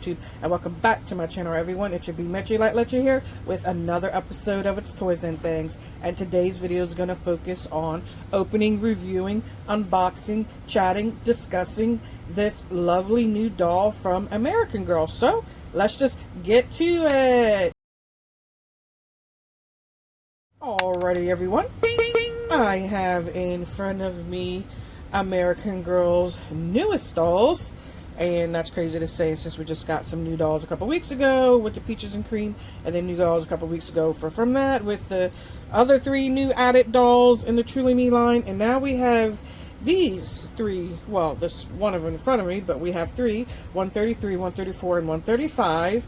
YouTube, and welcome back to my channel, everyone. It should be Metchy Like Letcha here with another episode of It's Toys and Things, and today's video is going to focus on opening, reviewing, unboxing, chatting, discussing this lovely new doll from American Girl. So let's just get to it. Alrighty, everyone, I have in front of me American Girl's newest dolls, and that's crazy to say since we just got some new dolls a couple weeks ago with the peaches and cream, and then new dolls a couple weeks ago from that with the other 3 new added dolls in the Truly Me line. And now we have these 3, well, this one of them in front of me, but we have 3, 133, 134, and 135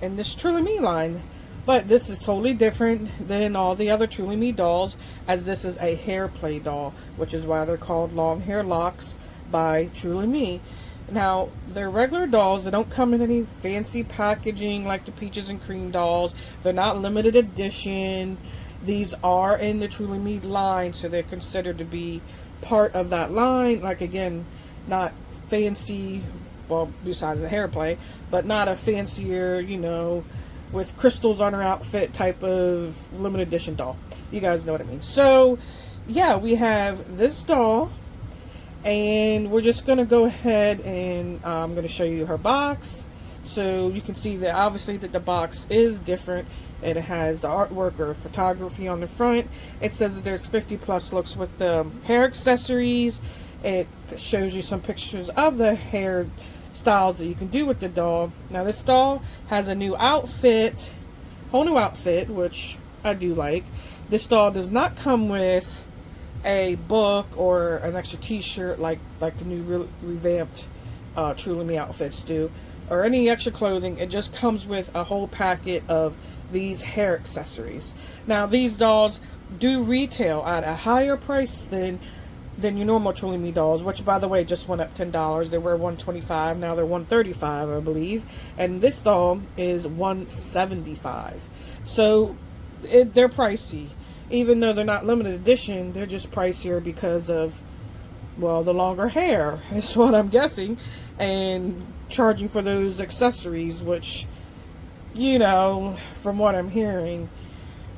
in this Truly Me line. But this is totally different than all the other Truly Me dolls, as this is a hair play doll, which is why they're called Long Hair Locks by Truly Me. Now, they're regular dolls. They don't come in any fancy packaging like the peaches and cream dolls. They're not limited edition. These are in the Truly Me line, so they're considered to be part of that line. Like, again, not fancy, well, besides the hair play, but not a fancier, you know, with crystals on her outfit type of limited edition doll. You guys know what I mean. So, yeah, we have this doll, and we're just going to go ahead and I'm going to show you her box. So you can see that obviously that the box is different. It has the artwork or photography on the front. It says that there's 50 plus looks with the hair accessories. It shows you some pictures of the hair styles that you can do with the doll. Now this doll has a new outfit, whole new outfit, which I do like. This doll does not come with a book or an extra t-shirt like the new revamped Truly Me outfits do, or any extra clothing. It just comes with a whole packet of these hair accessories. Now these dolls do retail at a higher price than your normal Truly Me dolls, which by the way just went up $10. They were $125, now they're $135, I believe, and this doll is $175. So they're pricey. Even though they're not limited edition, they're just pricier because of, well, the longer hair is what I'm guessing, and charging for those accessories, which, you know, from what I'm hearing,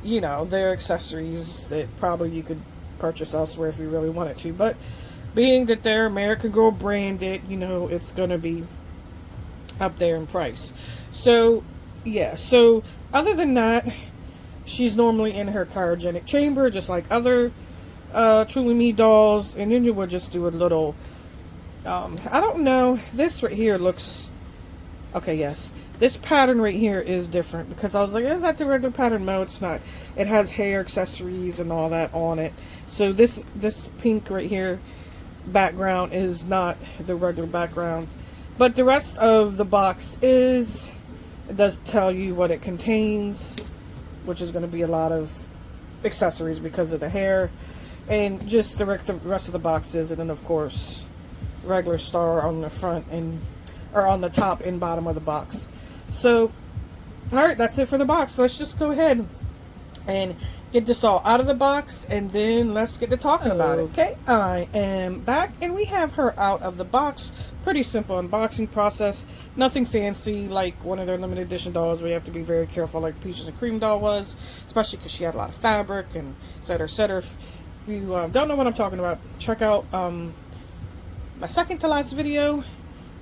you know, they're accessories that probably you could purchase elsewhere if you really wanted to, but being that they're American Girl branded, you know, it's gonna be up there in price. So yeah, so other than that, she's normally in her cryogenic chamber just like other Truly Me dolls, and then you would just do a little I don't know, this right here looks okay. Yes, this pattern right here is different, because I was like, is that the regular pattern? No, it's not. It has hair accessories and all that on it. So this pink right here background is not the regular background. But the rest of the box is, it does tell you what it contains, which is going to be a lot of accessories because of the hair. And just the rest of the box is, and then of course, regular star on the front and, or on the top and bottom of the box. So, alright, that's it for the box. Let's just go ahead and get this all out of the box, and then let's get to talking about it. Okay, I am back, and we have her out of the box. Pretty simple unboxing process. Nothing fancy like one of their limited edition dolls where you have to be very careful like Peaches and Cream doll was, especially because she had a lot of fabric and et cetera, et cetera. If you don't know what I'm talking about, check out my second to last video,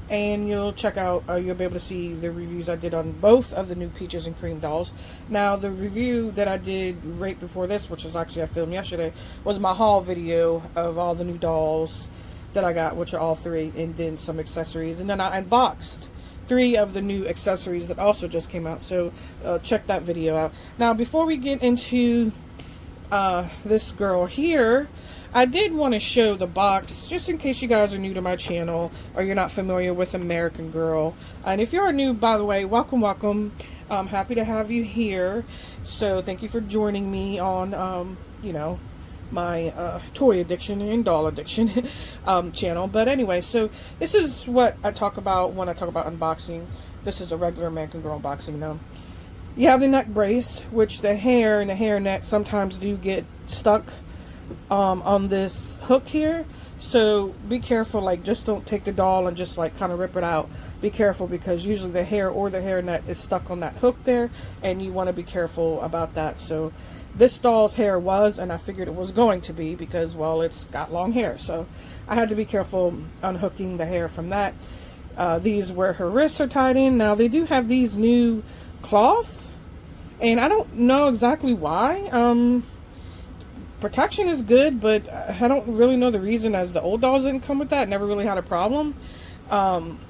and you'll check out, you'll be able to see the reviews I did on both of the new Peaches and Cream dolls. Now, the review that I did right before this, which was actually I filmed yesterday, was my haul video of all the new dolls that I got, which are all 3, and then some accessories. And then I unboxed 3 of the new accessories that also just came out, so check that video out. Now, before we get into this girl here, I did want to show the box, just in case you guys are new to my channel, or you're not familiar with American Girl. And if you are new, by the way, welcome, welcome. I'm happy to have you here. So thank you for joining me on, you know, my toy addiction and doll addiction channel. But anyway, so this is what I talk about when I talk about unboxing. This is a regular American Girl unboxing now. You have the neck brace, which the hair and the hairnet sometimes do get stuck on this hook here. So be careful, like just don't take the doll and just like kind of rip it out. Be careful, because usually the hair or the hairnet is stuck on that hook there, and you want to be careful about that. So this doll's hair was, and I figured it was going to be, because, well, it's got long hair. So I had to be careful unhooking the hair from that. These where her wrists are tied in. Now they do have these new cloth, and I don't know exactly why. Protection is good, but I don't really know the reason, as the old dolls didn't come with that. Never really had a problem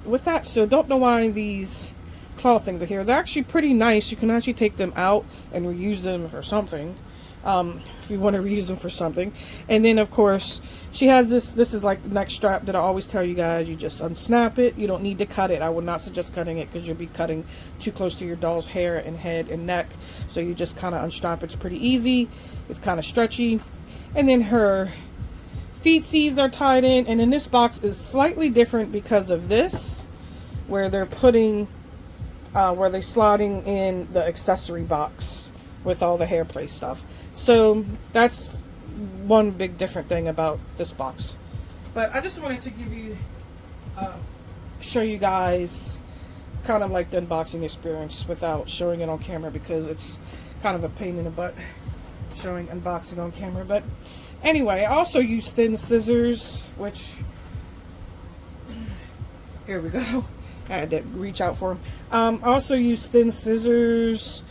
with that. So don't know why these cloth things are here. They're actually pretty nice. You can actually take them out and reuse them for something, if you want to reuse them for something. And then of course she has this is like the neck strap that I always tell you guys, you just unsnap it. You don't need to cut it. I would not suggest cutting it, because you'll be cutting too close to your doll's hair and head and neck. So you just kind of unstrap it. It's pretty easy. It's kind of stretchy. And then her feetsies are tied in, and then this box is slightly different because of this, where they're putting where they're slotting in the accessory box with all the hair play stuff. So that's one big different thing about this box. But I just wanted to give you show you guys kind of like the unboxing experience without showing it on camera, because it's kind of a pain in the butt showing unboxing on camera. But anyway, I also use thin scissors, which, here we go, I had to reach out for them. I also use thin scissors,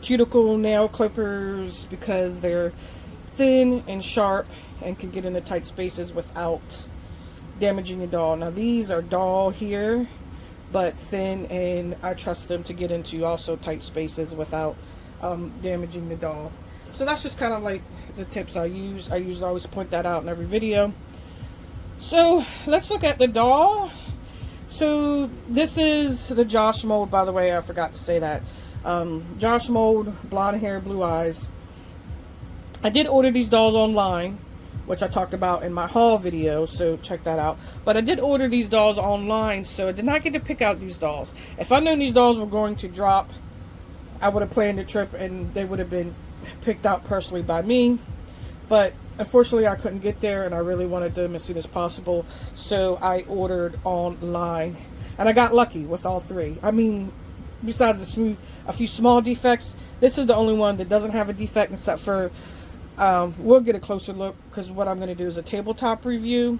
cuticle nail clippers, because they're thin and sharp and can get into tight spaces without damaging your doll. Now these are doll here, but thin, and I trust them to get into also tight spaces without damaging the doll. So that's just kind of like the tips I use. I usually always point that out in every video. So let's look at the doll. So this is the Josh mold, by the way. I forgot to say that. Josh mold, blonde hair, blue eyes. I did order these dolls online, which I talked about in my haul video, so check that out. But I did order these dolls online, so I did not get to pick out these dolls. If I knew these dolls were going to drop, I would have planned a trip and they would have been picked out personally by me. But unfortunately I couldn't get there, and I really wanted them as soon as possible, so I ordered online, and I got lucky with all three. I mean, besides a few small defects, this is the only one that doesn't have a defect, except for we'll get a closer look, because what I'm going to do is a tabletop review.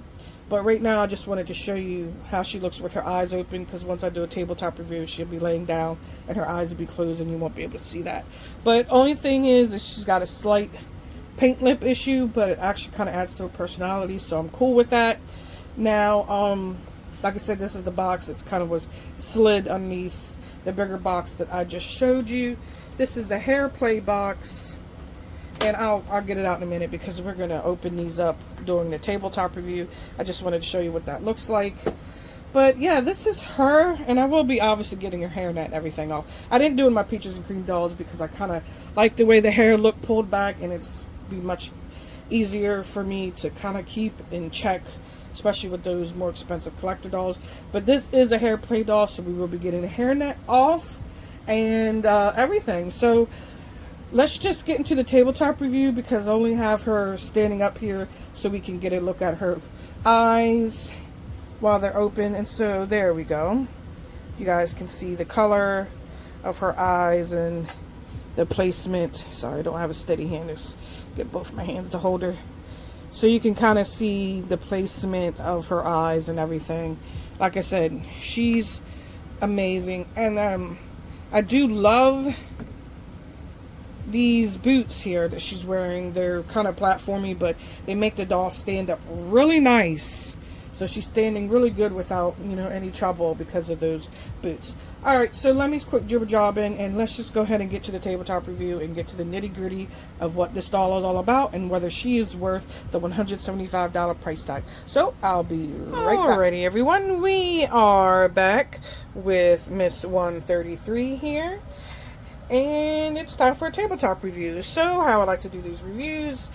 But right now I just wanted to show you how she looks with her eyes open, because once I do a tabletop review, she'll be laying down and her eyes will be closed and you won't be able to see that. But only thing is she's got a slight paint lip issue, but it actually kind of adds to her personality, so I'm cool with that. Now, like I said, this is the box. It's kind of was slid underneath the bigger box that I just showed you. This is the hair play box, and I'll get it out in a minute, because we're going to open these up during the tabletop review. I just wanted to show you what that looks like. But yeah, this is her, and I will be obviously getting her hairnet and everything off. I didn't do it in my Peaches and Cream dolls, because I kind of like the way the hair looked pulled back, and it's be much easier for me to kind of keep in check, especially with those more expensive collector dolls. But this is a hair play doll, so we will be getting the hairnet off and everything. So let's just get into the tabletop review, because I only have her standing up here so we can get a look at her eyes while they're open. And so there we go. You guys can see the color of her eyes and the placement. Sorry, I don't have a steady hand. Just get both my hands to hold her. So you can kind of see the placement of her eyes and everything. Like I said, she's amazing. And I do love these boots here that she's wearing. They're kind of platformy, but they make the doll stand up really nice. So she's standing really good without, you know, any trouble because of those boots. Alright, so let me quit jibber jobbing, and let's just go ahead and get to the tabletop review and get to the nitty gritty of what this doll is all about and whether she is worth the $175 price tag. So I'll be right back. Alrighty everyone, we are back with Miss 133 here. And it's time for a tabletop review. So how I like to do these reviews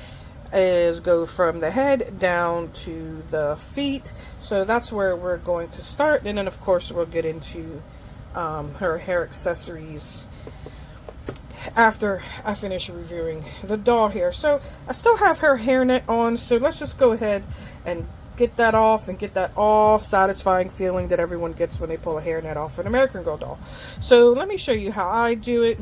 is go from the head down to the feet. So that's where we're going to start, and then of course we'll get into her hair accessories after I finish reviewing the doll hair. So I still have her hairnet on, so let's just go ahead and get that off and get that all satisfying feeling that everyone gets when they pull a hairnet off an American Girl doll. So let me show you how I do it.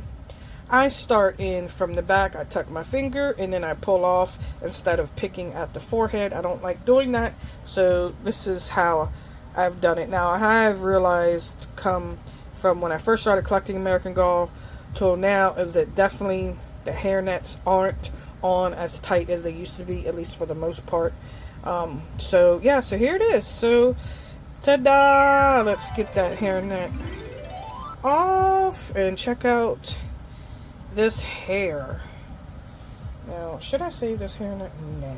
I start in from the back, I tuck my finger, and then I pull off instead of picking at the forehead. I don't like doing that, so this is how I've done it. Now, I have realized, come from when I first started collecting American Girl till now, is that definitely the hairnets aren't on as tight as they used to be, at least for the most part. So yeah, so here it is. So, ta-da! Let's get that hairnet off and check out this hair. Now, should I say this hairnet? Nah.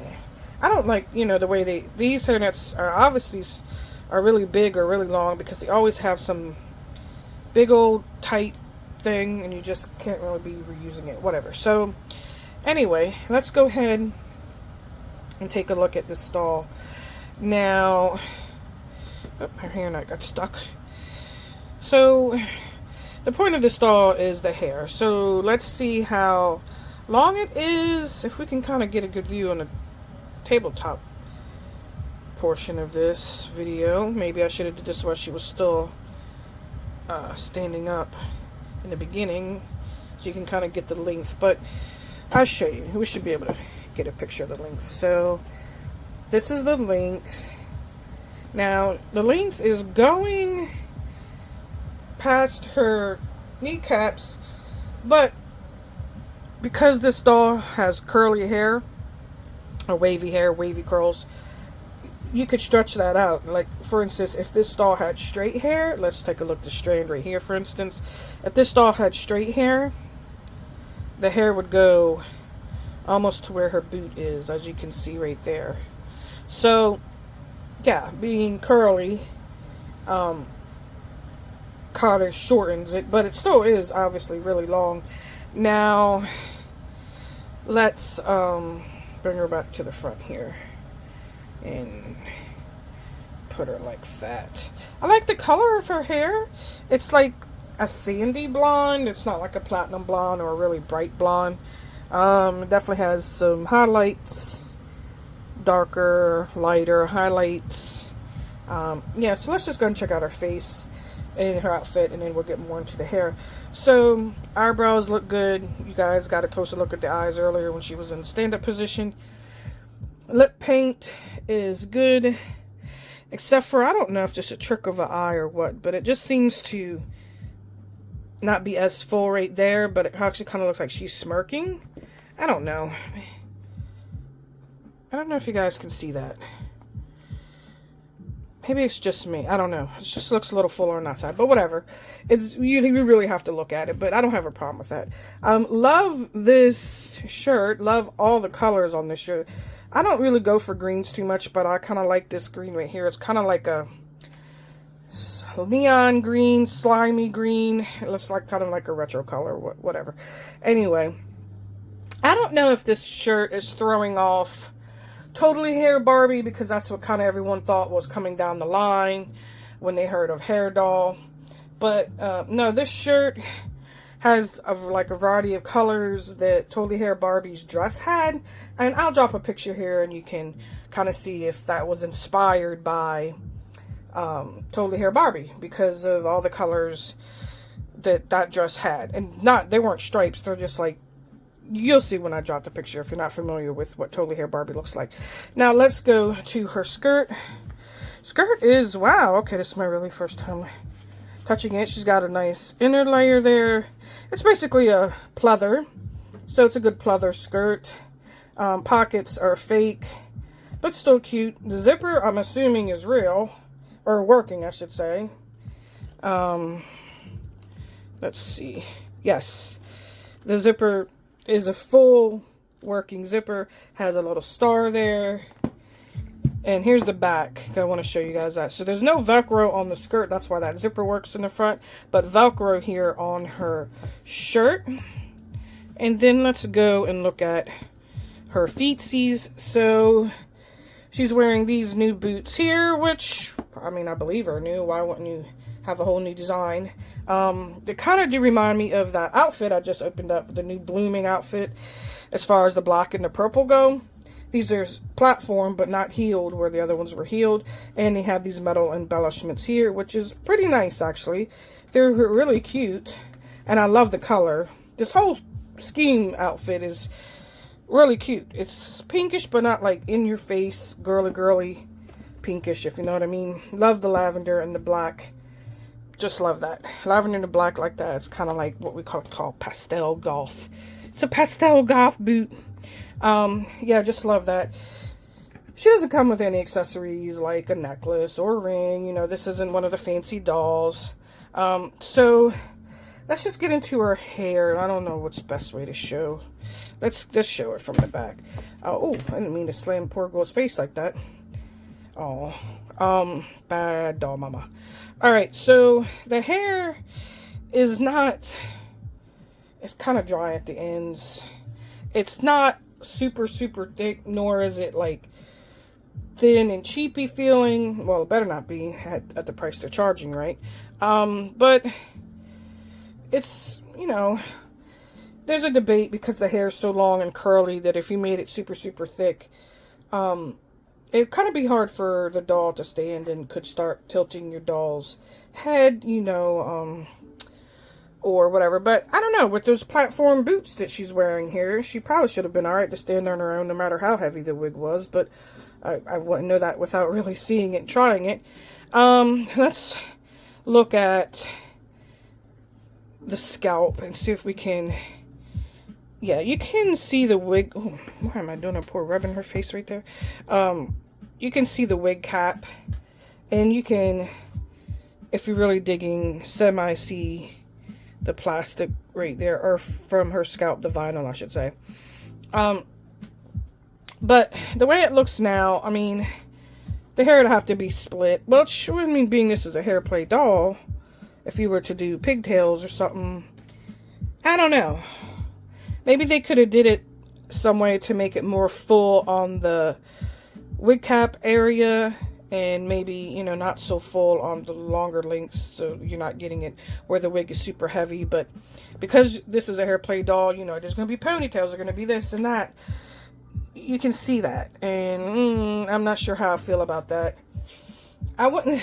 I don't like, you know, the way these hairnets are obviously are really big or really long, because they always have some big old tight thing and you just can't really be reusing it, whatever. So anyway, let's go ahead and take a look at this doll. Now, oh, her hairnet got stuck. So the point of this doll is the hair. So let's see how long it is. If we can kind of get a good view on the tabletop portion of this video. Maybe I should have did this while she was still standing up in the beginning, so you can kind of get the length. But I'll show you. We should be able to get a picture of the length. So this is the length. Now the length is going past her kneecaps, but because this doll has curly hair or wavy curls, you could stretch that out. Like, for instance, if this doll had straight hair, let's take a look at the strand right here, for instance. If this doll had straight hair, the hair would go almost to where her boot is, as you can see right there. So yeah, being curly kind of shortens it, but it still is obviously really long. Now let's bring her back to the front here and put her like that. I like the color of her hair. It's like a sandy blonde. It's not like a platinum blonde or a really bright blonde. It definitely has some highlights, darker, lighter highlights. Yeah, so let's just go and check out her face and her outfit, and then we'll get more into the hair. So eyebrows look good. You guys got a closer look at the eyes earlier when she was in stand-up position. Lip paint is good, except for, I don't know if it's a trick of an eye or what, but it just seems to not be as full right there, but it actually kind of looks like she's smirking. I don't know. I don't know if you guys can see that. Maybe it's just me. I don't know. It just looks a little fuller on that side, but whatever. It's you really have to look at it, but I don't have a problem with that. Love this shirt. Love all the colors on this shirt. I don't really go for greens too much, but I kind of like this green right here. It's kind of like a neon green, slimy green. It looks like kind of like a retro color, whatever. Anyway, I don't know if this shirt is throwing off Totally Hair Barbie, because that's what kind of everyone thought was coming down the line when they heard of Hair Doll. But no, this shirt has like a variety of colors that Totally Hair Barbie's dress had, and I'll drop a picture here and you can kind of see if that was inspired by Totally Hair Barbie, because of all the colors that dress had. And they weren't stripes, they're just like, you'll see when I drop the picture if you're not familiar with what Totally Hair Barbie looks like. Now let's go to her skirt. Skirt is, wow, okay, this is my really first time touching it. She's got a nice inner layer there. It's basically a pleather, so it's a good pleather skirt. Pockets are fake, but still cute. The zipper, I'm assuming, is real, or working, I should say. Let's see. Yes, the zipper is a full working zipper, has a little star there. And here's the back. I want to show you guys that. So there's no Velcro on the skirt, that's why that zipper works in the front, but Velcro here on her shirt. And then let's go and look at her feetsies. So she's wearing these new boots here, which, I mean, I believe are new. Why wouldn't you have a whole new design. They kind of do remind me of that outfit I just opened up, the new blooming outfit, as far as the black and the purple go. These are platform but not heeled, where the other ones were heeled, and they have these metal embellishments here, which is pretty nice actually. They're really cute, and I love the color. This whole scheme outfit is really cute. It's pinkish but not like in your face girly pinkish, if you know what I mean. Love the lavender and the black. Just love that. Lavender and the black like that. It's kind of like what we call pastel goth. It's a pastel goth boot. Yeah, just love that. She doesn't come with any accessories like a necklace or a ring. You know, this isn't one of the fancy dolls. So let's just get into her hair. I don't know what's the best way to show. Let's show it from the back. Oh, I didn't mean to slam poor girl's face like that. Oh, bad doll mama. All right, so the hair is not, it's kind of dry at the ends. It's not super thick, nor is it like thin and cheapy feeling. Well, it better not be at the price they're charging, right? But it's, you know, there's a debate because the hair is so long and curly that if you made it super thick, it'd kind of be hard for the doll to stand and could start tilting your doll's head, you know, or whatever. But I don't know, with those platform boots that she's wearing here, she probably should have been alright to stand on her own no matter how heavy the wig was, but I wouldn't know that without really seeing it and trying it. Let's look at the scalp and see if we can, yeah, you can see the wig. Oh, why am I doing a poor rubbing her face right there? You can see the wig cap, and you can, if you're really digging, see the plastic right there, or from her scalp, the vinyl, I should say. But the way it looks now, I mean, the hair would have to be split. Well, it sure wouldn't mean, being this is a hair play doll, if you were to do pigtails or something. I don't know. Maybe they could have did it some way to make it more full on the wig cap area, and maybe, you know, not so full on the longer lengths, so you're not getting it where the wig is super heavy. But because this is a hair play doll, you know, there's going to be ponytails, there's going to be this and that. You can see that, and I'm not sure how I feel about that. I wouldn't,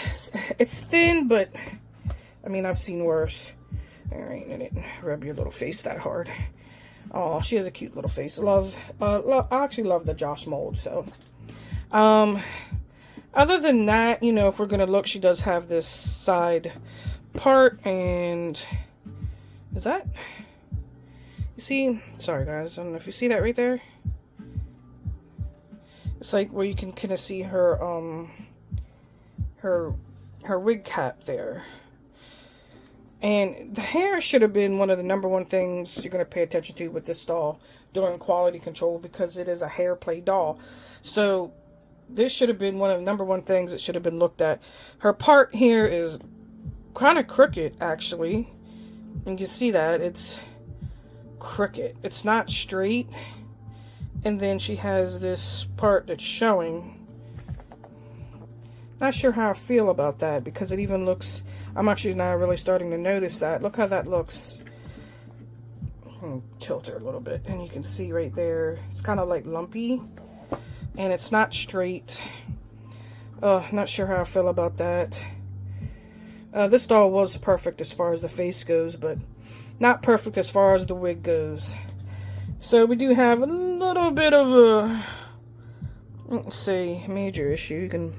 it's thin, but I mean, I've seen worse. All right, I didn't rub your little face that hard. Oh, she has a cute little face. I actually love the Josh mold. So, other than that, you know, if we're gonna look, she does have this side part, and is that? You see? Sorry, guys. I don't know if you see that right there. It's like where you can kind of see her, her wig cap there. And the hair should have been one of the #1 things you're going to pay attention to with this doll during quality control, because it is a hair play doll. So this should have been one of the #1 things that should have been looked at. Her part here is kind of crooked, actually. And you can see that it's crooked. It's not straight. And then she has this part that's showing. Not sure how I feel about that, because it even looks, I'm actually now really starting to notice that. Look how that looks. Tilt her a little bit, and you can see right there, it's kind of like lumpy, and it's not straight. Not sure how I feel about that. This doll was perfect as far as the face goes, but not perfect as far as the wig goes. So we do have a little bit of a, let's say, major issue. You can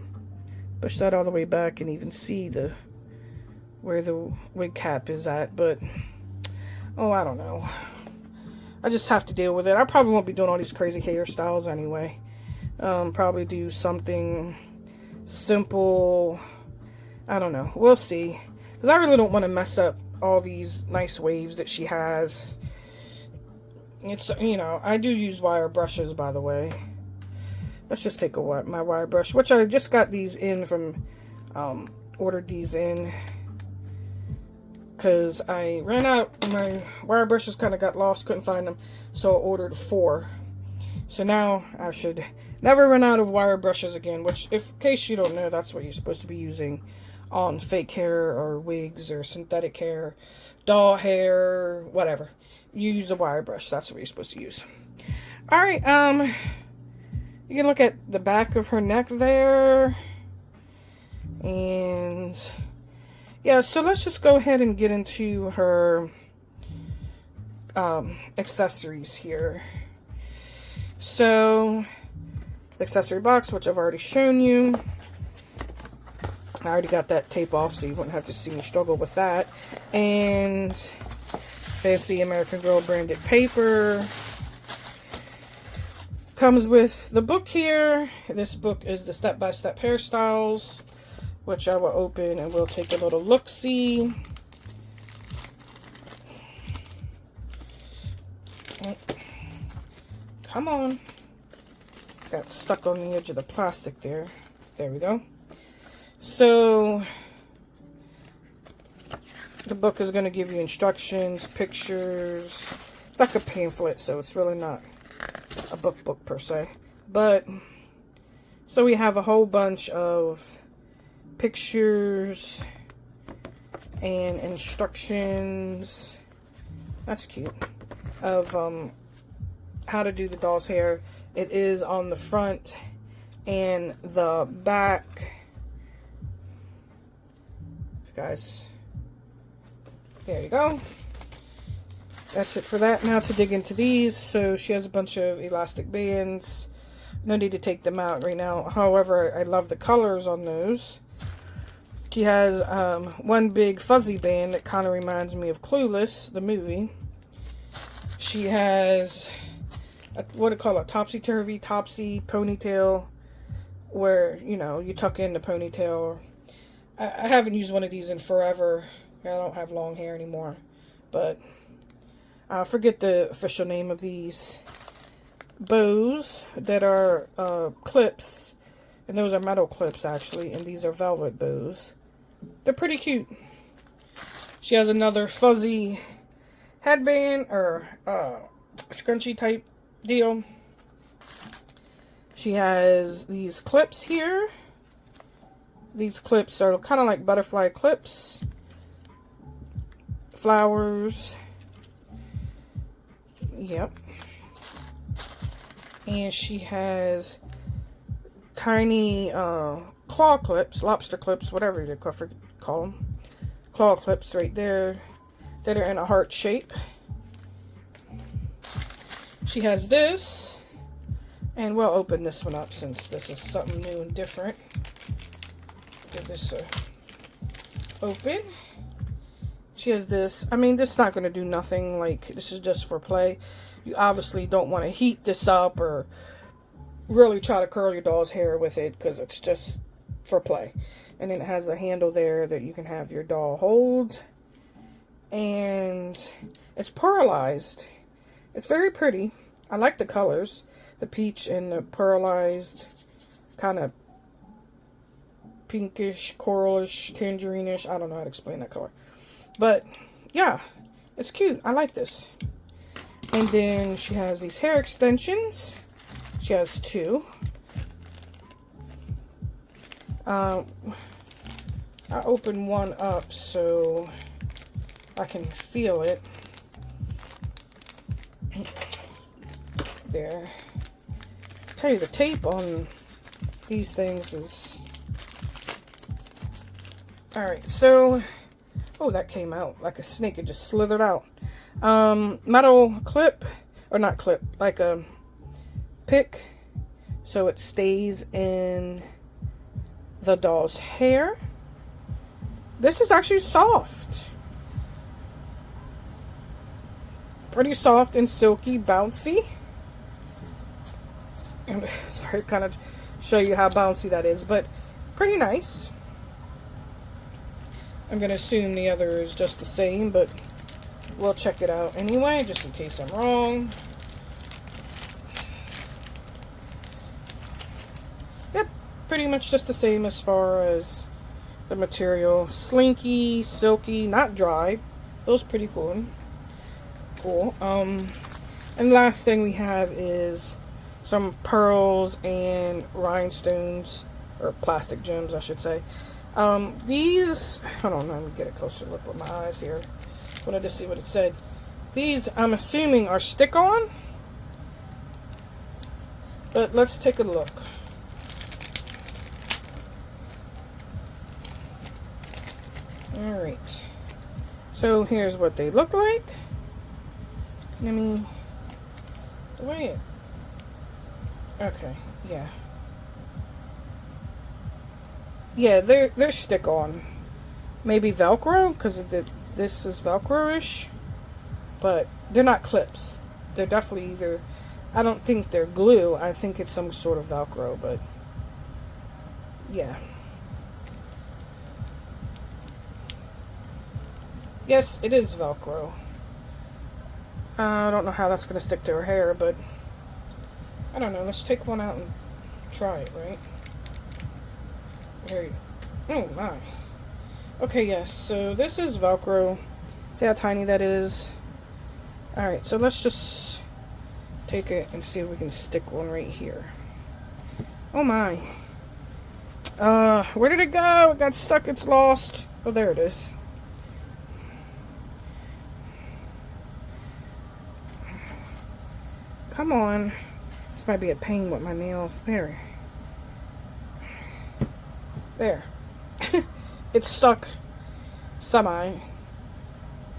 push that all the way back and even see where the wig cap is at, but oh, I don't know. I just have to deal with it. I probably won't be doing all these crazy hairstyles anyway. Probably do something simple. I don't know. We'll see. Because I really don't want to mess up all these nice waves that she has. It's, you know, I do use wire brushes, by the way. Let's just take my wire brush, which I just got these in from, ordered these in. Because I ran out, my wire brushes kind of got lost, couldn't find them, so I ordered 4. So now I should never run out of wire brushes again, which, in case you don't know, that's what you're supposed to be using on fake hair or wigs or synthetic hair, doll hair, whatever. You use a wire brush. That's what you're supposed to use. Alright, you can look at the back of her neck there. And yeah, so let's just go ahead and get into her accessories here. So, accessory box, which I've already shown you. I already got that tape off, so you wouldn't have to see me struggle with that. And fancy American Girl branded paper. Comes with the book here. This book is the step-by-step hairstyles, which I will open and we'll take a little look-see. Come on. Got stuck on the edge of the plastic there. There we go. So, the book is going to give you instructions, pictures. It's like a pamphlet, so it's really not a book per se. But, so we have a whole bunch of pictures and instructions. That's cute. Of how to do the doll's hair. It is on the front and the back. Guys, there you go. That's it for that. Now to dig into these. So she has a bunch of elastic bands. No need to take them out right now. However, I love the colors on those. She has one big fuzzy band that kind of reminds me of Clueless, the movie. She has what do you call it? Topsy-turvy, topsy ponytail, where, you know, you tuck in the ponytail. I haven't used one of these in forever. I don't have long hair anymore. But I forget the official name of these bows that are clips. And those are metal clips, actually. And these are velvet bows. They're pretty cute. She has another fuzzy headband or scrunchie type deal. She has these clips here. These clips are kind of like butterfly clips. Flowers. Yep. And she has tiny claw clips, lobster clips, whatever you call them. Claw clips right there that are in a heart shape. She has this. And we'll open this one up since this is something new and different. Give this open. She has this. I mean, this is not going to do nothing. Like, this is just for play. You obviously don't want to heat this up or really try to curl your doll's hair with it, because it's just for play. And then it has a handle there that you can have your doll hold. And it's pearlized. It's very pretty. I like the colors. The peach and the pearlized, kind of pinkish, coralish, tangerine-ish. I don't know how to explain that color. But, yeah, it's cute. I like this. And then she has these hair extensions. She has two. I opened one up so I can feel it. There. Tell you, the tape on these things is... Alright, so... Oh, that came out like a snake. It just slithered out. Metal clip. Or not clip. Like a pick. So it stays in the doll's hair. This is actually soft. Pretty soft and silky, bouncy. And sorry to kind of show you how bouncy that is, but pretty nice. I'm going to assume the other is just the same, but we'll check it out anyway, just in case I'm wrong. Yep, pretty much just the same as far as the material. Slinky, silky, not dry. Those pretty cool. And last thing we have is some pearls and rhinestones, or plastic gems, I should say. These, hold on, let me get a closer look with my eyes here. Wanted to see what it said. These, I'm assuming, are stick-on. But let's take a look. Alright. So here's what they look like. Let me... Wait. Okay, yeah. Yeah, they're stick-on. Maybe Velcro, because this is Velcro-ish. But they're not clips. They're definitely either... I don't think they're glue. I think it's some sort of Velcro, but... Yeah. Yes, it is Velcro. I don't know how that's going to stick to her hair, but... I don't know. Let's take one out and try it, right? There you go. Oh, my. Okay, yes. So, this is Velcro. See how tiny that is? Alright, so let's just take it and see if we can stick one right here. Oh, my. Where did it go? It got stuck. It's lost. Oh, there it is. Come on. This might be a pain with my nails. There. There. It's stuck semi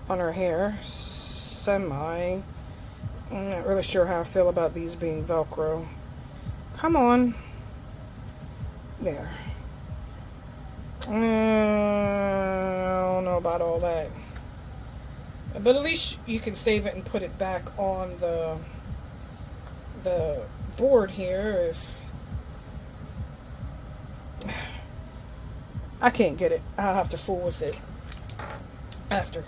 on her hair. Semi. I'm not really sure how I feel about these being Velcro. Come on. There. I don't know about all that. But at least you can save it and put it back on the board here if I can't get it. I'll have to fool with it after.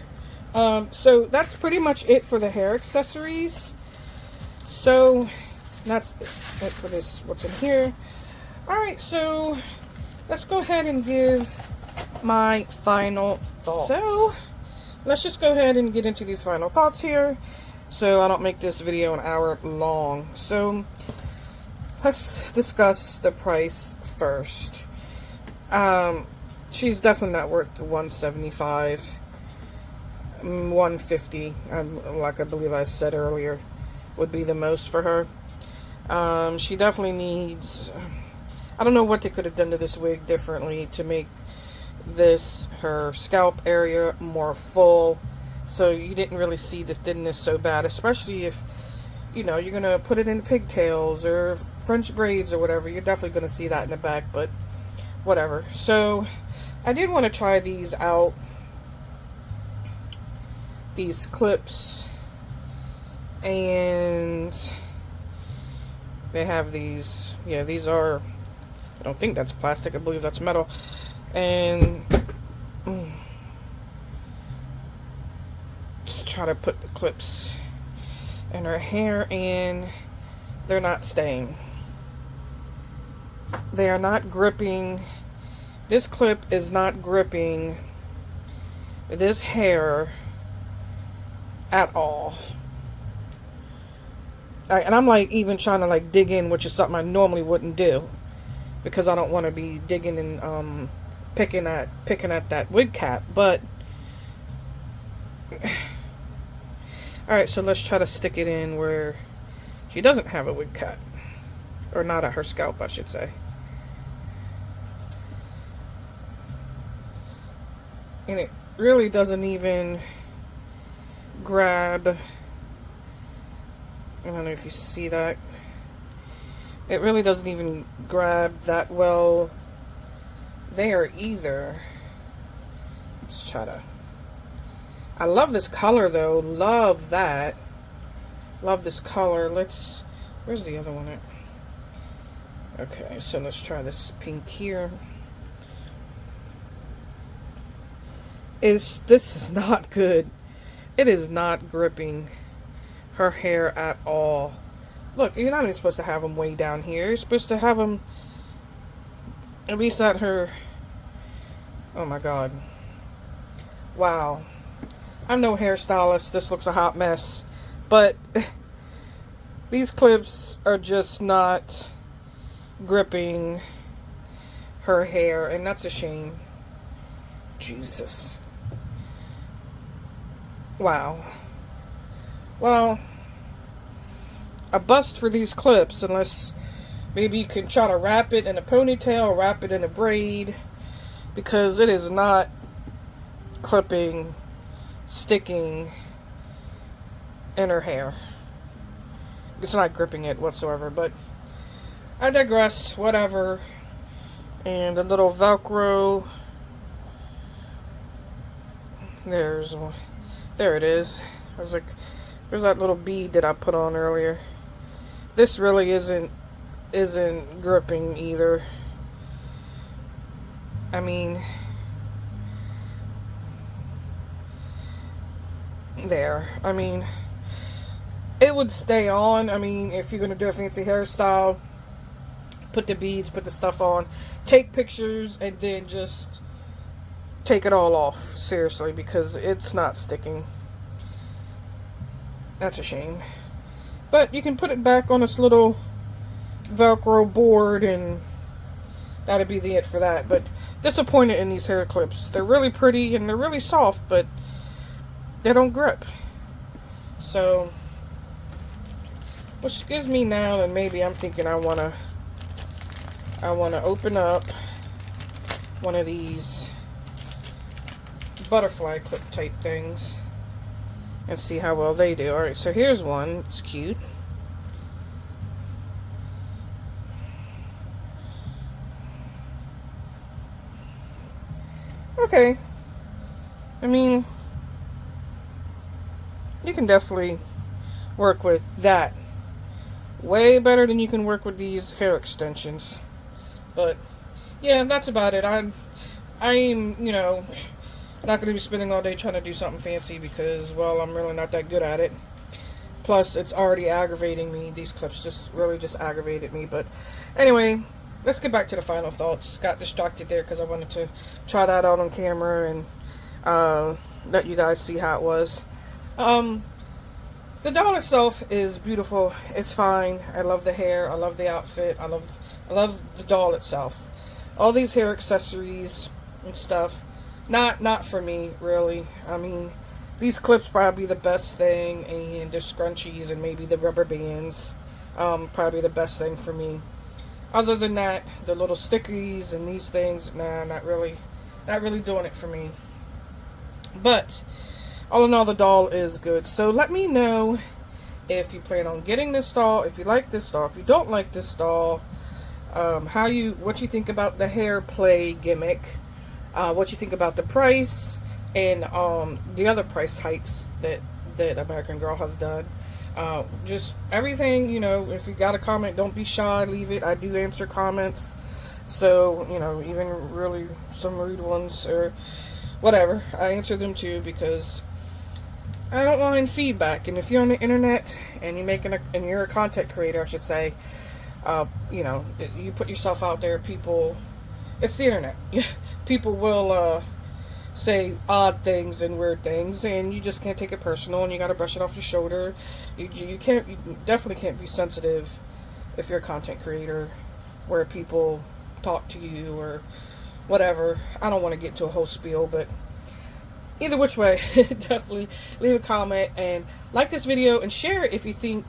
So that's pretty much it for the hair accessories. So that's it for this, what's in here. Alright, so let's go ahead and give my final thoughts. So let's just go ahead and get into these final thoughts here, so I don't make this video an hour long. So let's discuss the price first. She's definitely not worth the $175, $150. Like I believe I said earlier, would be the most for her. She definitely needs. I don't know what they could have done to this wig differently to make this her scalp area more full, so you didn't really see the thinness so bad, especially if you know you're gonna put it in pigtails or French braids or whatever. You're definitely gonna see that in the back, but whatever. So I did want to try these out, these clips, and they have these. Yeah, these are, I don't think that's plastic, I believe that's metal. And just try to put the clips in her hair, and they're not staying. They are not gripping. This clip is not gripping this hair at all. And I'm like even trying to like dig in, which is something I normally wouldn't do, because I don't want to be digging and picking at that wig cap. But alright, so let's try to stick it in where she doesn't have a wig cap, or not at her scalp, I should say. And it really doesn't even grab. I don't know if you see that. It really doesn't even grab that well there either. Let's try to. I love this color though. Love that. Love this color. Let's. Where's the other one at? Okay, so let's try this pink here. This is not good. It is not gripping her hair at all. Look, you're not even supposed to have them way down here. You're supposed to have them at least at her. Oh my god. Wow. I'm no hairstylist. This looks a hot mess. But these clips are just not gripping her hair, and that's a shame. Jesus. Wow. Well, a bust for these clips, unless maybe you can try to wrap it in a ponytail, wrap it in a braid, because it is not clipping, sticking in her hair. It's not gripping it whatsoever, but I digress, whatever. And the little Velcro, there it is. I was like, there's that little bead that I put on earlier. This really isn't gripping either. I mean, there. I mean, it would stay on. I mean, if you're going to do a fancy hairstyle, put the beads, put the stuff on, take pictures, and then just take it all off. Seriously, because it's not sticking. That's a shame. But you can put it back on this little Velcro board, and that'd be the it for that. But disappointed in these hair clips. They're really pretty and they're really soft, but they don't grip. So, which gives me now, and maybe I'm thinking I wanna open up one of these butterfly clip type things and see how well they do. Alright, so here's one. It's cute. Okay. I mean, you can definitely work with that. Way better than you can work with these hair extensions. But, yeah, that's about it. I'm, you know, not going to be spending all day trying to do something fancy because, well, I'm really not that good at it. Plus, it's already aggravating me. These clips just aggravated me. But, anyway, let's get back to the final thoughts. Got distracted there because I wanted to try that out on camera and let you guys see how it was. The doll itself is beautiful. It's fine. I love the hair. I love the outfit. I love the doll itself. All these hair accessories and stuff, not for me, really. I mean, these clips probably the best thing, and the scrunchies and maybe the rubber bands, probably the best thing for me. Other than that, the little stickies and these things, nah, not really doing it for me. But all in all, the doll is good. So let me know if you plan on getting this doll, if you like this doll, if you don't like this doll, what you think about the hair play gimmick, what you think about the price, and the other price hikes that American Girl has done. Just everything, you know. If you got a comment, don't be shy, leave it. I do answer comments, so, you know, even really some rude ones or whatever, I answer them too, because I don't mind feedback. And if you're on the internet and you're a content creator, I should say, you know, you put yourself out there, people, it's the internet. People will say odd things and weird things, and you just can't take it personal, and you got to brush it off your shoulder. You definitely can't be sensitive if you're a content creator where people talk to you or whatever. I don't want to get to a whole spiel, but either which way, definitely leave a comment and like this video and share it if you think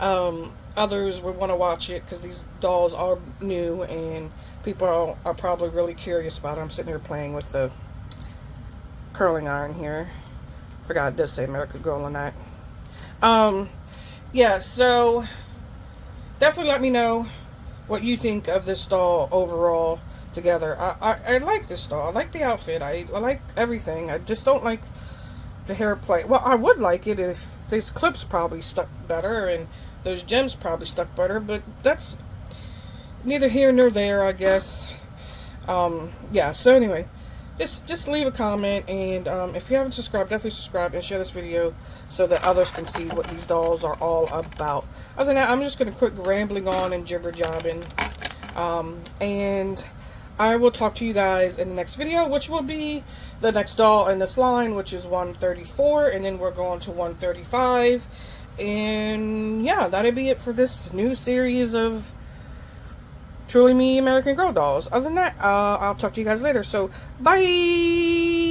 others would want to watch it, because these dolls are new and people are probably really curious about it. I'm sitting here playing with the curling iron here. Forgot it does say American Girl on that. Yeah, so definitely let me know what you think of this doll overall together. I like this doll. I like the outfit. I like everything. I just don't like the hair play. Well, I would like it if these clips probably stuck better and those gems probably stuck better, but that's neither here nor there, I guess. Yeah, so anyway, just leave a comment, and if you haven't subscribed, definitely subscribe and share this video so that others can see what these dolls are all about. Other than that, I'm just going to quit rambling on and jibber-jabbing, and I will talk to you guys in the next video, which will be the next doll in this line, which is 134, and then we're going to 135, and yeah, that'll be it for this new series of Truly Me American Girl dolls. Other than that, I'll talk to you guys later. So, bye!